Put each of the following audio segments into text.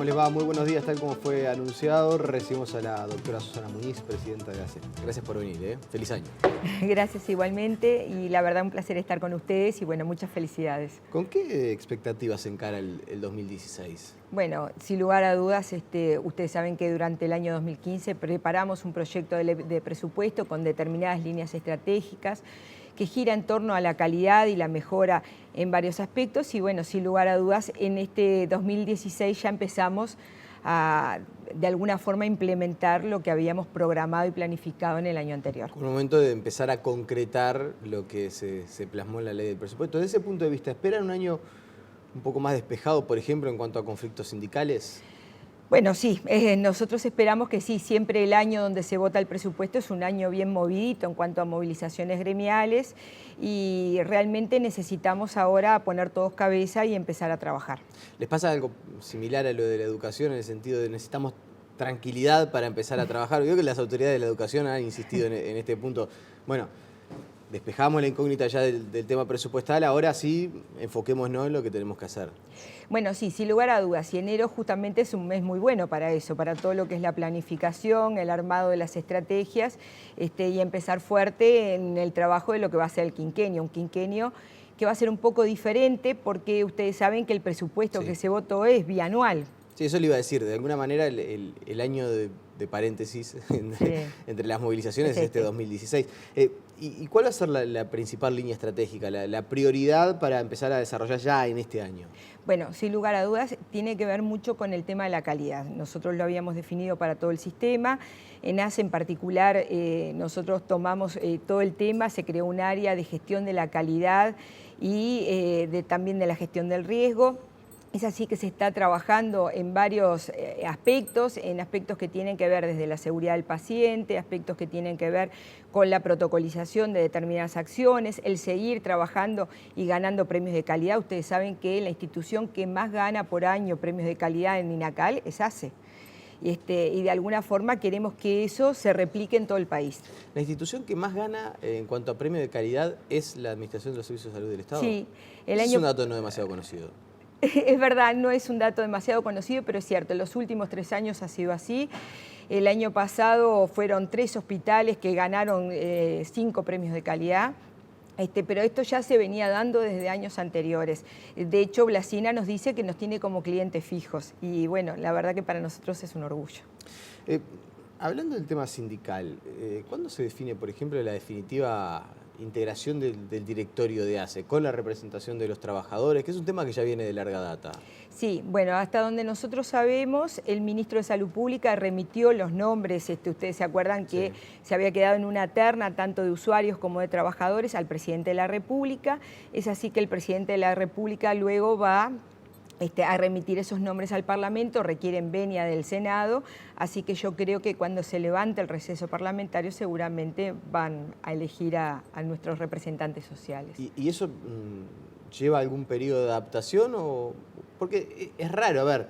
¿Cómo les va? Muy buenos días, tal como fue anunciado. Recibimos a la doctora Susana Muñiz, presidenta de ACE. Gracias por venir, Feliz año. Gracias igualmente y la verdad un placer estar con ustedes y bueno, muchas felicidades. ¿Con qué expectativas se encara el 2016? Bueno, sin lugar a dudas, ustedes saben que durante el año 2015 preparamos un proyecto de presupuesto con determinadas líneas estratégicas que gira en torno a la calidad y la mejora en varios aspectos y bueno, sin lugar a dudas, en este 2016 ya empezamos a, de alguna forma, implementar lo que habíamos programado y planificado en el año anterior. Un momento de empezar a concretar lo que se plasmó en la ley del presupuesto. Desde ese punto de vista, ¿esperan un año un poco más despejado, por ejemplo, en cuanto a conflictos sindicales? Bueno, sí, nosotros esperamos que sí, siempre el año donde se vota el presupuesto es un año bien movidito en cuanto a movilizaciones gremiales y realmente necesitamos ahora poner todos cabeza y empezar a trabajar. ¿Les pasa algo similar a lo de la educación en el sentido de necesitamos tranquilidad para empezar a trabajar? Veo que las autoridades de la educación han insistido en este punto. Bueno, despejamos la incógnita ya del tema presupuestal, ahora sí enfoquémonos en lo que tenemos que hacer. Bueno, sí, sin lugar a dudas, y enero justamente es un mes muy bueno para eso, para todo lo que es la planificación, el armado de las estrategias y empezar fuerte en el trabajo de lo que va a ser el quinquenio, un quinquenio que va a ser un poco diferente porque ustedes saben que el presupuesto que se votó es bianual. Sí, eso le iba a decir, de alguna manera el año de paréntesis entre las movilizaciones es este 2016. ¿Y cuál va a ser la principal línea estratégica, la prioridad para empezar a desarrollar ya en este año? Bueno, sin lugar a dudas, tiene que ver mucho con el tema de la calidad. Nosotros lo habíamos definido para todo el sistema. En ACE en particular, nosotros tomamos todo el tema, se creó un área de gestión de la calidad y también de la gestión del riesgo. Es así que se está trabajando en varios aspectos, en aspectos que tienen que ver desde la seguridad del paciente, aspectos que tienen que ver con la protocolización de determinadas acciones, el seguir trabajando y ganando premios de calidad. Ustedes saben que la institución que más gana por año premios de calidad en INACAL es ACE. Y de alguna forma queremos que eso se replique en todo el país. ¿La institución que más gana en cuanto a premios de calidad es la Administración de los Servicios de Salud del Estado? Sí. Es un dato no demasiado conocido. Es verdad, no es un dato demasiado conocido, pero es cierto, en los últimos 3 años ha sido así. El año pasado fueron 3 hospitales que ganaron 5 premios de calidad, pero esto ya se venía dando desde años anteriores. De hecho, Blasina nos dice que nos tiene como clientes fijos y bueno, la verdad que para nosotros es un orgullo. Hablando del tema sindical, ¿cuándo se define, por ejemplo, la definitiva integración del directorio de ACE con la representación de los trabajadores, que es un tema que ya viene de larga data? Sí, bueno, hasta donde nosotros sabemos, el ministro de Salud Pública remitió los nombres, ustedes se acuerdan que se había quedado en una terna tanto de usuarios como de trabajadores al presidente de la República. Es así que el presidente de la República luego va a remitir esos nombres al Parlamento, requieren venia del Senado, así que yo creo que cuando se levante el receso parlamentario seguramente van a elegir a nuestros representantes sociales. ¿Y eso lleva algún periodo de adaptación? Porque es raro, a ver,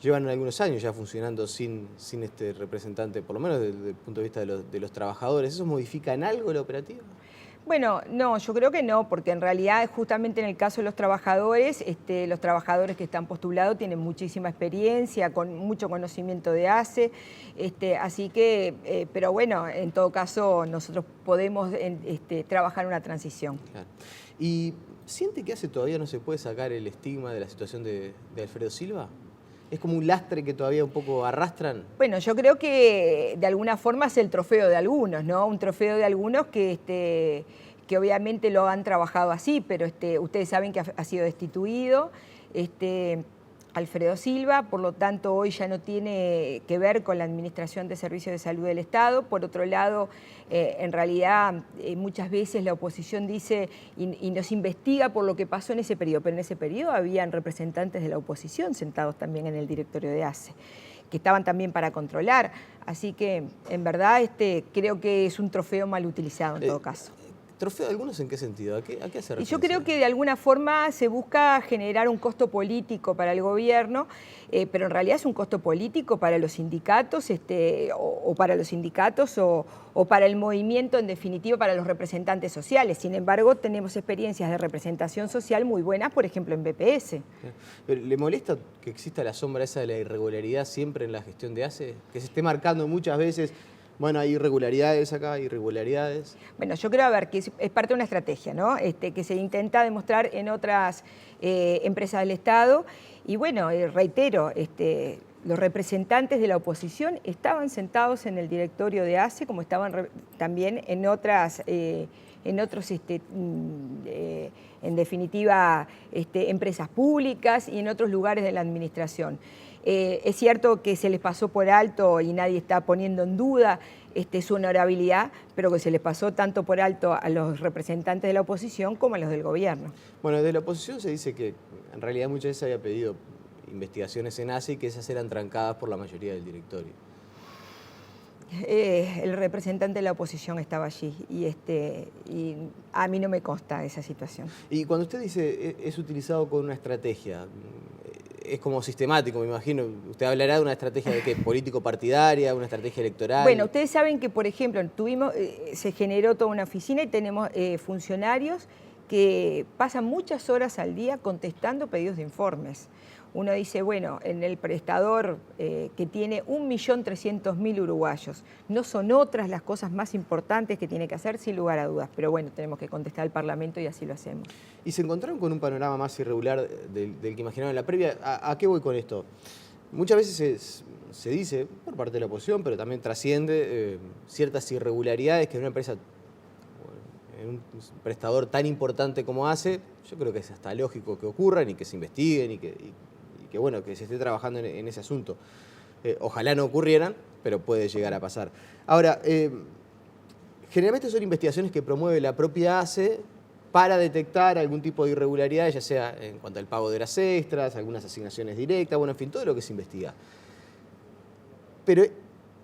llevan algunos años ya funcionando sin este representante, por lo menos desde el punto de vista de los trabajadores. ¿Eso modifica en algo la operativa? Bueno, no, yo creo que no, porque en realidad justamente en el caso de los trabajadores que están postulados tienen muchísima experiencia, con mucho conocimiento de ACE, así que, pero bueno, en todo caso nosotros podemos trabajar una transición. Claro. ¿Y siente que ACE todavía no se puede sacar el estigma de la situación de Alfredo Silva? ¿Es como un lastre que todavía un poco arrastran? Bueno, yo creo que de alguna forma es el trofeo de algunos, ¿no? Un trofeo de algunos que obviamente lo han trabajado así, pero ustedes saben que ha sido destituido Alfredo Silva, por lo tanto hoy ya no tiene que ver con la Administración de Servicios de Salud del Estado. Por otro lado, en realidad muchas veces la oposición dice y nos investiga por lo que pasó en ese periodo, pero en ese periodo habían representantes de la oposición sentados también en el directorio de ACE, que estaban también para controlar. Así que, en verdad, creo que es un trofeo mal utilizado en todo caso. ¿Trofeo de algunos en qué sentido? ¿A qué hace referencia? Y yo creo que de alguna forma se busca generar un costo político para el gobierno, pero en realidad es un costo político para los sindicatos, o para los sindicatos o para el movimiento, en definitiva, para los representantes sociales. Sin embargo, tenemos experiencias de representación social muy buenas, por ejemplo, en BPS. ¿Le molesta que exista la sombra esa de la irregularidad siempre en la gestión de ACE? Que se esté marcando muchas veces... Bueno, hay irregularidades acá, irregularidades. Bueno, yo creo, a ver, que es parte de una estrategia, ¿no? Que se intenta demostrar en otras empresas del Estado. Y bueno, reitero, los representantes de la oposición estaban sentados en el directorio de ACE, como estaban también en otros, en definitiva, empresas públicas y en otros lugares de la administración. Es cierto que se les pasó por alto y nadie está poniendo en duda su honorabilidad, pero que se les pasó tanto por alto a los representantes de la oposición como a los del gobierno. Bueno, de la oposición se dice que en realidad muchas veces había pedido investigaciones en ACE y que esas eran trancadas por la mayoría del directorio. El representante de la oposición estaba allí y a mí no me consta esa situación. Y cuando usted dice es utilizado con una estrategia, es como sistemático, me imagino. ¿Usted hablará de una estrategia de qué? ¿Político-partidaria, una estrategia electoral? Bueno, ustedes saben que, por ejemplo, se generó toda una oficina y tenemos funcionarios que pasan muchas horas al día contestando pedidos de informes. Uno dice, bueno, en el prestador que tiene 1.300.000 uruguayos, ¿no son otras las cosas más importantes que tiene que hacer? Sin lugar a dudas, pero bueno, tenemos que contestar al Parlamento y así lo hacemos. ¿Y se encontraron con un panorama más irregular del que imaginaban en la previa? ¿A qué voy con esto? Muchas veces se dice, por parte de la oposición, pero también trasciende ciertas irregularidades que en una empresa, en un prestador tan importante como ACE, yo creo que es hasta lógico que ocurran y que se investiguen y que bueno, que se esté trabajando en ese asunto. Ojalá no ocurrieran, pero puede llegar a pasar. Ahora, generalmente son investigaciones que promueve la propia ACE para detectar algún tipo de irregularidades, ya sea en cuanto al pago de horas extras, algunas asignaciones directas, bueno, en fin, todo lo que se investiga. Pero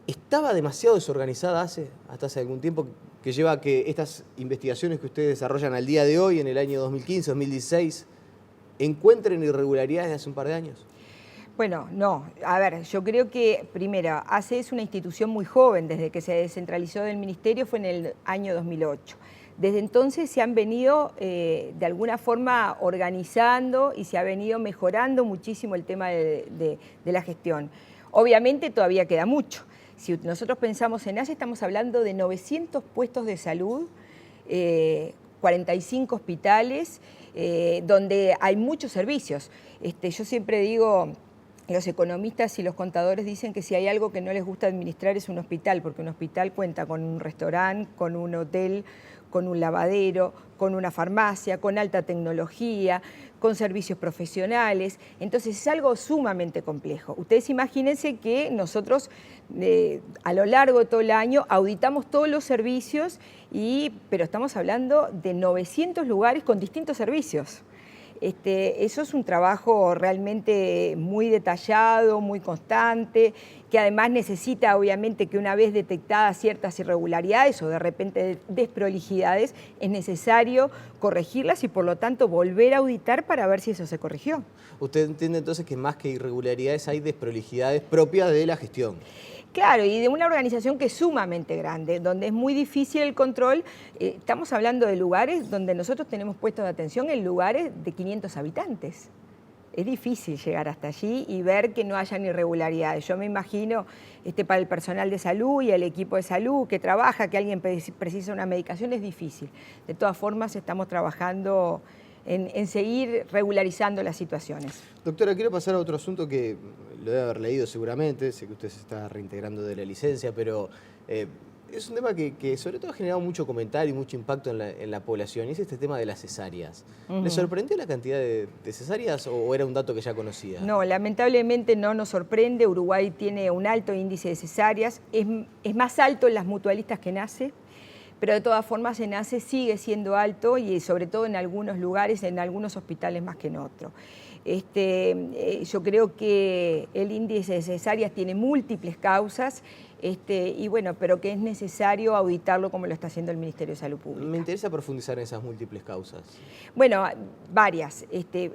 ¿estaba demasiado desorganizada ACE hasta hace algún tiempo que lleva a que estas investigaciones que ustedes desarrollan al día de hoy, en el año 2015, 2016, encuentren irregularidades de hace un par de años? Bueno, no. A ver, yo creo que, primero, ACE es una institución muy joven. Desde que se descentralizó del Ministerio fue en el año 2008. Desde entonces se han venido, de alguna forma, organizando y se ha venido mejorando muchísimo el tema de la gestión. Obviamente todavía queda mucho. Si nosotros pensamos en ACE, estamos hablando de 900 puestos de salud, 45 hospitales, donde hay muchos servicios. Yo siempre digo, los economistas y los contadores dicen que si hay algo que no les gusta administrar es un hospital, porque un hospital cuenta con un restaurante, con un hotel, con un lavadero, con una farmacia, con alta tecnología, con servicios profesionales. Entonces es algo sumamente complejo. Ustedes imagínense que nosotros a lo largo de todo el año auditamos todos los servicios, pero estamos hablando de 900 lugares con distintos servicios. Eso es un trabajo realmente muy detallado, muy constante, que además necesita obviamente que una vez detectadas ciertas irregularidades o de repente desprolijidades, es necesario corregirlas y por lo tanto volver a auditar para ver si eso se corrigió. ¿Usted entiende entonces que más que irregularidades hay desprolijidades propias de la gestión? Claro, y de una organización que es sumamente grande, donde es muy difícil el control. Estamos hablando de lugares donde nosotros tenemos puestos de atención en lugares de 500 habitantes. Es difícil llegar hasta allí y ver que no hayan irregularidades. Yo me imagino para el personal de salud y el equipo de salud que trabaja, que alguien precisa una medicación, es difícil. De todas formas, estamos trabajando en seguir regularizando las situaciones. Doctora, quiero pasar a otro asunto que lo debe haber leído seguramente, sé que usted se está reintegrando de la licencia, pero es un tema que sobre todo ha generado mucho comentario y mucho impacto en la población, y es este tema de las cesáreas. ¿Le sorprendió la cantidad de cesáreas o era un dato que ya conocía? No, lamentablemente no nos sorprende. Uruguay tiene un alto índice de cesáreas, es más alto en las mutualistas que en ACE, pero de todas formas en ACE sigue siendo alto y sobre todo en algunos lugares, en algunos hospitales más que en otros. Yo creo que el índice de cesáreas tiene múltiples causas y bueno, pero que es necesario auditarlo como lo está haciendo el Ministerio de Salud Pública. Me interesa profundizar en esas múltiples causas. Bueno, varias.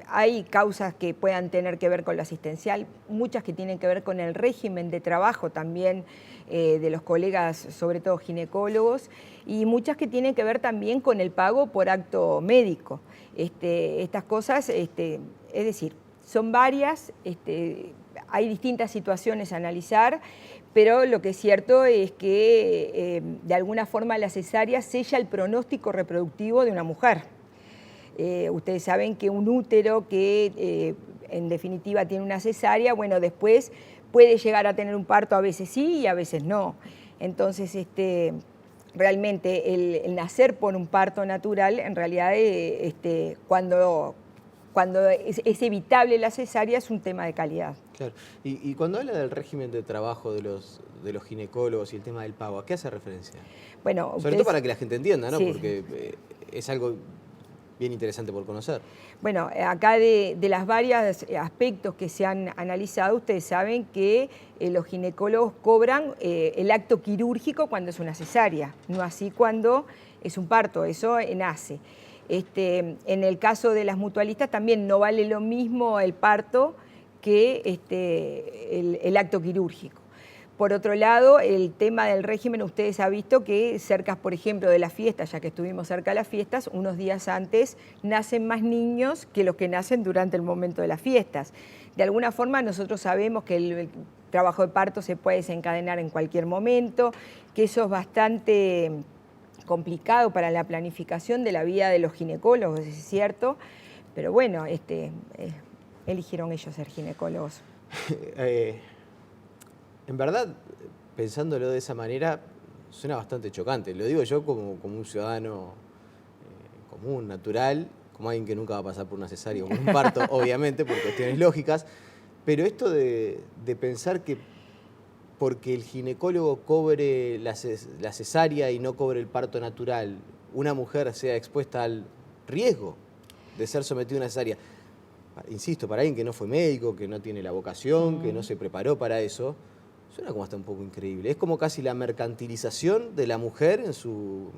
Hay causas que puedan tener que ver con lo asistencial, muchas que tienen que ver con el régimen de trabajo también de los colegas, sobre todo ginecólogos, y muchas que tienen que ver también con el pago por acto médico. Estas cosas, es decir, son varias, hay distintas situaciones a analizar, pero lo que es cierto es que de alguna forma la cesárea sella el pronóstico reproductivo de una mujer. Ustedes saben que un útero que en definitiva tiene una cesárea, bueno, después puede llegar a tener un parto, a veces sí y a veces no. Entonces, realmente el nacer por un parto natural, en realidad cuando es evitable la cesárea es un tema de calidad. Claro. Y cuando habla del régimen de trabajo de los ginecólogos y el tema del pago, ¿a qué hace referencia? Bueno, sobre todo para que la gente entienda, ¿no? Sí. Porque es algo bien interesante por conocer. Bueno, acá de las varios aspectos que se han analizado, ustedes saben que los ginecólogos cobran el acto quirúrgico cuando es una cesárea, no así cuando es un parto, eso nace. En el caso de las mutualistas también no vale lo mismo el parto que el acto quirúrgico. Por otro lado, el tema del régimen, ustedes han visto que cerca, por ejemplo, de las fiestas, ya que estuvimos cerca de las fiestas, unos días antes nacen más niños que los que nacen durante el momento de las fiestas. De alguna forma nosotros sabemos que el trabajo de parto se puede desencadenar en cualquier momento, que eso es bastante complicado para la planificación de la vida de los ginecólogos, es cierto, pero bueno, eligieron ellos ser ginecólogos. En verdad, pensándolo de esa manera, suena bastante chocante. Lo digo yo como un ciudadano común, natural, como alguien que nunca va a pasar por una cesárea o por un parto, obviamente, por cuestiones lógicas. Pero esto de pensar que porque el ginecólogo cobre la cesárea y no cobre el parto natural, una mujer sea expuesta al riesgo de ser sometida a una cesárea. Insisto, para alguien que no fue médico, que no tiene la vocación, que no se preparó para eso, suena como hasta un poco increíble. Es como casi la mercantilización de la mujer en su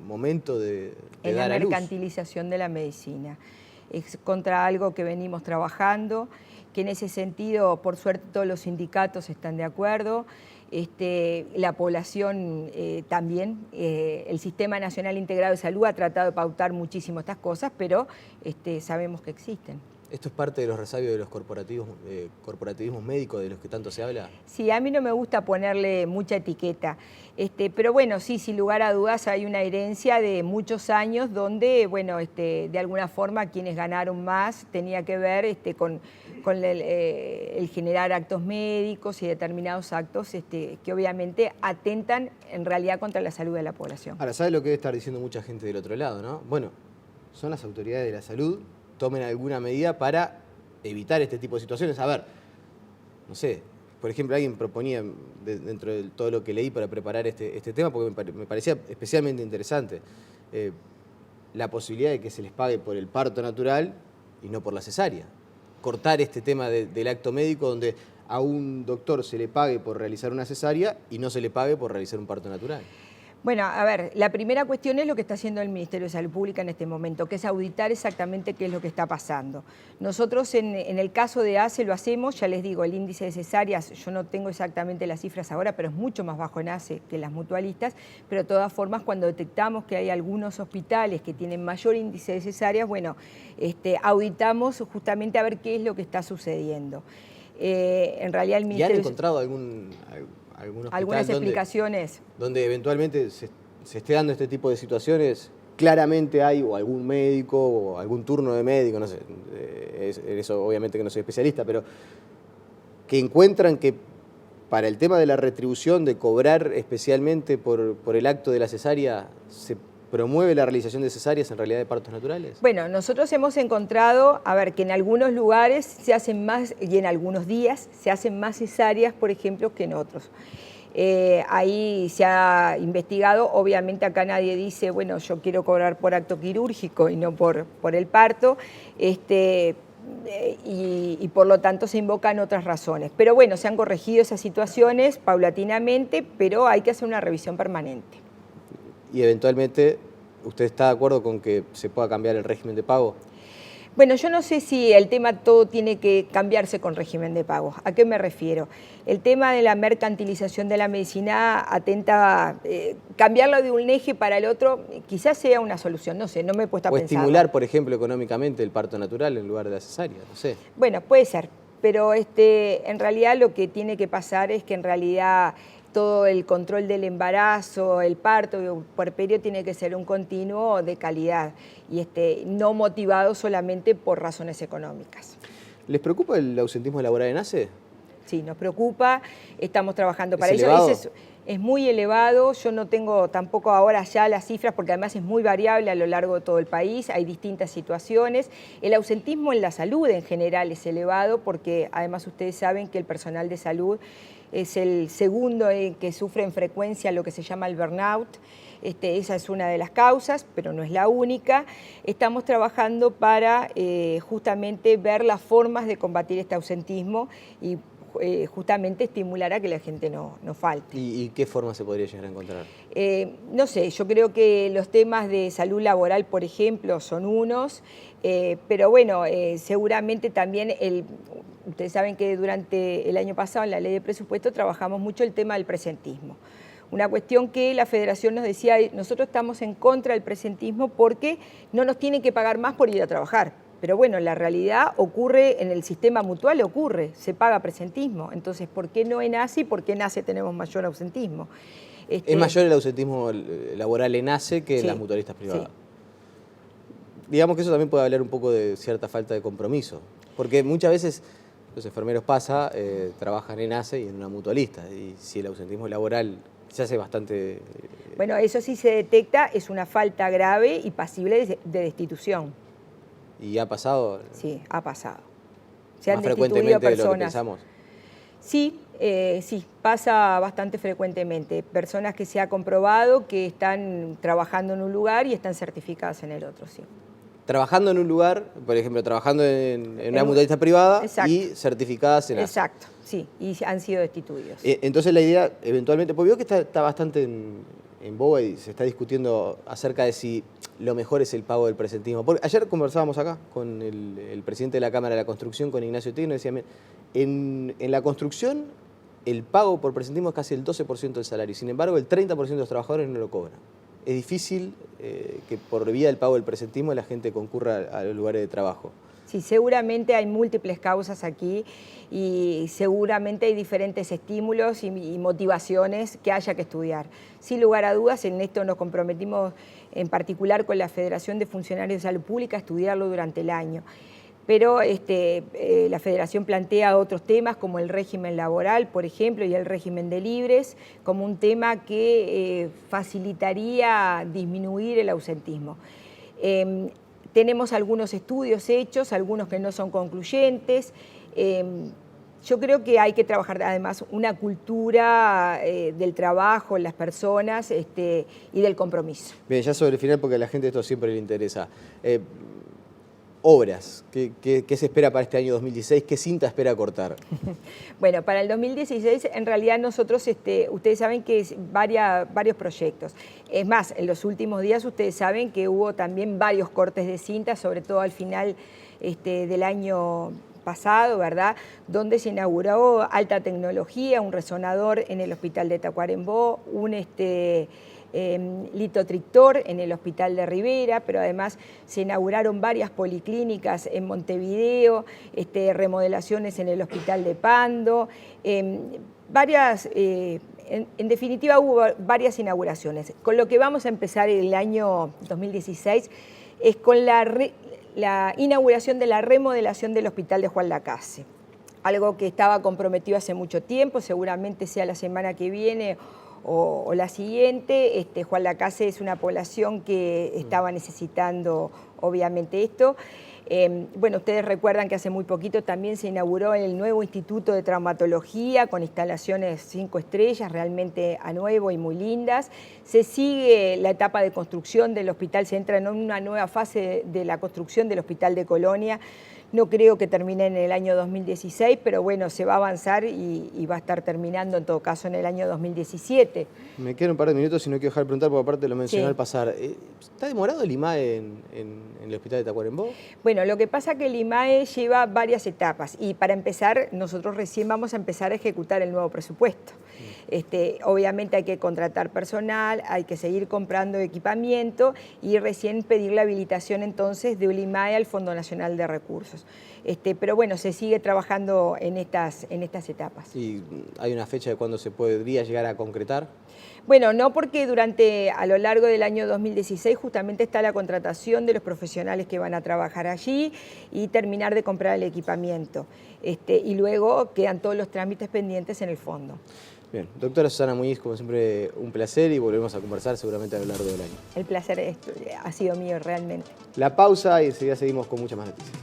momento de dar a luz. La mercantilización de la medicina. Es contra algo que venimos trabajando, que en ese sentido, por suerte, todos los sindicatos están de acuerdo. La población también, el Sistema Nacional Integrado de Salud ha tratado de pautar muchísimo estas cosas, pero sabemos que existen. ¿Esto es parte de los resabios de los corporativismos médicos de los que tanto se habla? Sí, a mí no me gusta ponerle mucha etiqueta, pero bueno, sí, sin lugar a dudas hay una herencia de muchos años donde, bueno, de alguna forma quienes ganaron más tenía que ver con el generar actos médicos y determinados actos que obviamente atentan en realidad contra la salud de la población. Ahora, ¿sabe lo que debe estar diciendo mucha gente del otro lado, no? Bueno, son las autoridades de la salud, tomen alguna medida para evitar este tipo de situaciones. A ver, no sé, por ejemplo, alguien proponía, dentro de todo lo que leí para preparar este tema, porque me parecía especialmente interesante, la posibilidad de que se les pague por el parto natural y no por la cesárea. Cortar este tema del acto médico donde a un doctor se le pague por realizar una cesárea y no se le pague por realizar un parto natural. Bueno, a ver, la primera cuestión es lo que está haciendo el Ministerio de Salud Pública en este momento, que es auditar exactamente qué es lo que está pasando. Nosotros en el caso de ACE lo hacemos, ya les digo, el índice de cesáreas, yo no tengo exactamente las cifras ahora, pero es mucho más bajo en ACE que las mutualistas, pero de todas formas cuando detectamos que hay algunos hospitales que tienen mayor índice de cesáreas, bueno, auditamos justamente a ver qué es lo que está sucediendo. En realidad el Ministerio... ¿Y han encontrado algunas explicaciones donde eventualmente se esté dando este tipo de situaciones? Claramente hay o algún médico o algún turno de médico, no sé, en eso obviamente que no soy especialista, pero que encuentran que para el tema de la retribución, de cobrar especialmente por el acto de la cesárea, se promueve la realización de cesáreas en realidad de partos naturales. Bueno, nosotros hemos encontrado, a ver, que en algunos lugares se hacen más, y en algunos días se hacen más cesáreas, por ejemplo, que en otros. Ahí se ha investigado, obviamente acá nadie dice, bueno, yo quiero cobrar por acto quirúrgico y no por el parto, y por lo tanto se invocan otras razones. Pero bueno, se han corregido esas situaciones paulatinamente, pero hay que hacer una revisión permanente. Y eventualmente, ¿usted está de acuerdo con que se pueda cambiar el régimen de pago? Bueno, yo no sé si el tema todo tiene que cambiarse con régimen de pagos. ¿A qué me refiero? El tema de la mercantilización de la medicina atenta a cambiarlo de un eje para el otro, quizás sea una solución, no sé, no me he puesto a pensar. O estimular, por ejemplo, económicamente el parto natural en lugar de la cesárea, no sé. Bueno, puede ser, pero en realidad lo que tiene que pasar es que en realidad todo el control del embarazo, el parto y el puerperio tiene que ser un continuo de calidad y no motivado solamente por razones económicas. ¿Les preocupa el ausentismo laboral en ACE? Sí, nos preocupa, estamos trabajando para ello. ¿Elevado? Es muy elevado, yo no tengo tampoco ahora ya las cifras porque además es muy variable a lo largo de todo el país, hay distintas situaciones. El ausentismo en la salud en general es elevado porque además ustedes saben que el personal de salud es el segundo que sufre en frecuencia lo que se llama el burnout. Esa es una de las causas, pero no es la única. Estamos trabajando para justamente ver las formas de combatir este ausentismo y justamente estimular a que la gente no falte. ¿Y qué forma se podría llegar a encontrar? No sé, yo creo que los temas de salud laboral, por ejemplo, son unos, pero bueno, seguramente también ustedes saben que durante el año pasado en la ley de presupuesto trabajamos mucho el tema del presentismo. Una cuestión que la Federación nos decía, nosotros estamos en contra del presentismo porque no nos tienen que pagar más por ir a trabajar. Pero bueno, la realidad ocurre, en el sistema mutual se paga presentismo. Entonces, ¿por qué no en ACE y por qué en ACE tenemos mayor ausentismo? ¿Es mayor el ausentismo laboral en ACE que en las mutualistas privadas? Sí. Digamos que eso también puede hablar un poco de cierta falta de compromiso. Porque muchas veces los enfermeros trabajan en ACE y en una mutualista. Y si el ausentismo laboral se hace bastante... Bueno, eso sí se detecta, es una falta grave y pasible de destitución. ¿Y ha pasado? Sí, ha pasado. Se han más frecuentemente personas. de lo que pensamos. Sí, sí, pasa bastante frecuentemente. Personas que se ha comprobado que están trabajando en un lugar y están certificadas en el otro, sí. Trabajando en un lugar, por ejemplo, trabajando en una mutualista privada. Exacto. Y certificadas en ACE. Exacto, sí, y han sido destituidos. Entonces la idea, eventualmente, porque veo que está bastante en boga y se está discutiendo acerca de si lo mejor es el pago del presentismo. Porque ayer conversábamos acá con el presidente de la Cámara de la Construcción, con Ignacio Tigre, y decía, en la construcción el pago por presentismo es casi el 12% del salario, sin embargo el 30% de los trabajadores no lo cobran. Es difícil que por vía del pago del presentismo la gente concurra a los lugares de trabajo. Sí, seguramente hay múltiples causas aquí y seguramente hay diferentes estímulos y motivaciones que haya que estudiar. Sin lugar a dudas, en esto nos comprometimos en particular con la Federación de Funcionarios de Salud Pública a estudiarlo durante el año. Pero la Federación plantea otros temas como el régimen laboral, por ejemplo, y el régimen de libres, como un tema que facilitaría disminuir el ausentismo. Tenemos algunos estudios hechos, algunos que no son concluyentes. Yo creo que hay que trabajar además una cultura del trabajo en las personas y del compromiso. Bien, ya sobre el final, porque a la gente esto siempre le interesa. Obras, ¿qué se espera para este año 2016? ¿Qué cinta espera cortar? Bueno, para el 2016 en realidad nosotros, ustedes saben que es varios proyectos. Es más, en los últimos días ustedes saben que hubo también varios cortes de cinta, sobre todo al final del año pasado, ¿verdad? Donde se inauguró alta tecnología, un resonador en el hospital de Tacuarembó, un litotrictor en el hospital de Rivera, pero además se inauguraron varias policlínicas en Montevideo, remodelaciones en el hospital de Pando, en definitiva hubo varias inauguraciones. Con lo que vamos a empezar el año 2016 es con la inauguración de la remodelación del hospital de Juan Lacase, algo que estaba comprometido hace mucho tiempo, seguramente sea la semana que viene o la siguiente. Juan Lacase es una población que estaba necesitando obviamente esto. Bueno, ustedes recuerdan que hace muy poquito también se inauguró el nuevo Instituto de Traumatología con instalaciones 5 estrellas, realmente a nuevo y muy lindas. Se sigue la etapa de construcción del hospital, se entra en una nueva fase de la construcción del Hospital de Colonia. No creo que termine en el año 2016, pero bueno, se va a avanzar y va a estar terminando en todo caso en el año 2017. Me quedan un par de minutos y no quiero dejar de preguntar, porque aparte lo mencioné Sí. al pasar. ¿Está demorado el IMAE en el hospital de Tacuarembó? Bueno, lo que pasa es que el IMAE lleva varias etapas y para empezar, nosotros recién vamos a empezar a ejecutar el nuevo presupuesto. Obviamente hay que contratar personal, hay que seguir comprando equipamiento y recién pedir la habilitación entonces del IMAE al Fondo Nacional de Recursos. Pero bueno, se sigue trabajando en estas etapas. ¿Y hay una fecha de cuándo se podría llegar a concretar? Bueno, no, porque a lo largo del año 2016 justamente está la contratación de los profesionales que van a trabajar allí y terminar de comprar el equipamiento. Y luego quedan todos los trámites pendientes en el fondo. Bien, doctora Susana Muñiz, como siempre, un placer y volvemos a conversar seguramente a lo largo del año. El placer ha sido mío realmente. La pausa y enseguida seguimos con muchas más noticias.